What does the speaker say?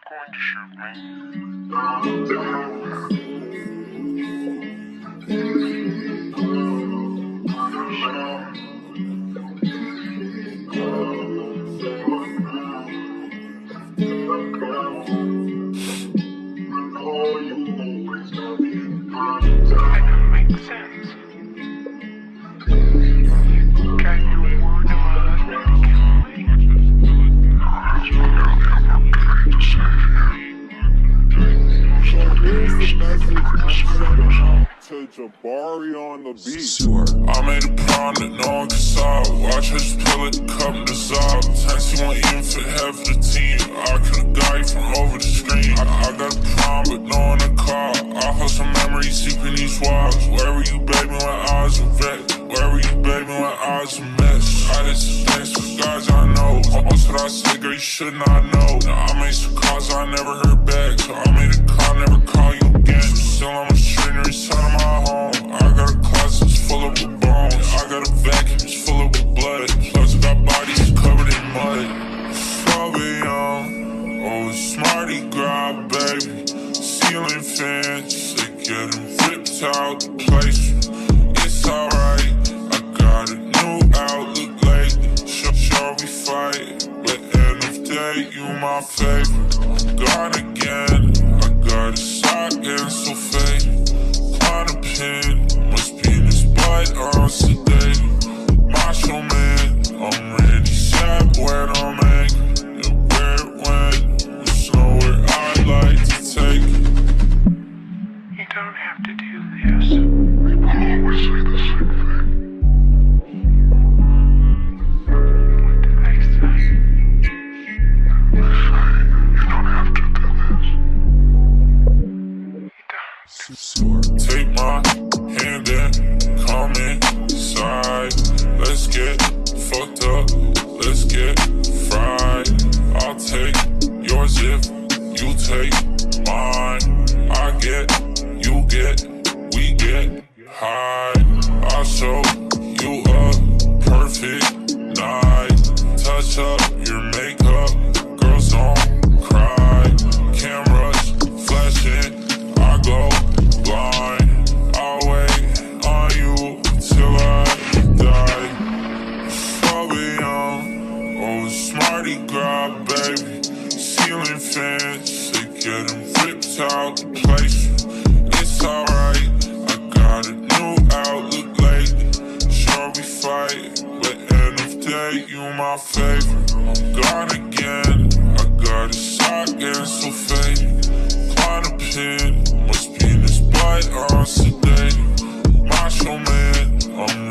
going to shoot me. That don't make sense. Can you word in my husband to Jabari on the beat. Sewer. I made a prom that no one can solve. Watch her just pull it, cup and dissolve. Tense, you won't even fit half of the team. I could've got you from over the screen. I got a prom, but no one to call. I hold some memories sleeping these walls. Where were you, baby, when I was a vet? Where were you, baby, when I was a mess? I did some things for guys I know. Most of what I said, girl, you should not know. Now I made some calls I never heard back, so I made a call, never call you again. Still on my strainer, inside of my home. I got a closet that's full of bones. I got a vacuum that's full of blood. Plus I got bodies covered in mud. So young, oh Mardi Gras, baby. Ceiling fans, they getting ripped out the place. It's alright, I got a new outlook lately. Sure we fight, but end of day, you my favorite. I'm gone again, I got a sock and so faded. Climb a pin, must be in this bite on sedated. Macho man, I'm ready, sad when I'm angry. And where it went, it's nowhere I'd like to take it. You don't have to do this. People always say the same thing. What did they say? They say you don't have to do this. You don't. Sewer. Take my hand and come inside. Let's get fucked up, let's get fried. I'll take yours if you take mine. I get, you get, we get high. I'll show you a perfect night. Touch up your makeup, girls don't cry. Cameras flashing, I go blind. I'll wait on you till I die. So young, oh Mardi Gras, baby. Ceiling fans, they getting ripped out the place. It's alright, I got a new outlook lately. Sure we fight, but end of day, you my favorite. I'm gone again, I got a sock and so faded. Climb a pin, must be in this bite on sedated. Macho man, I'm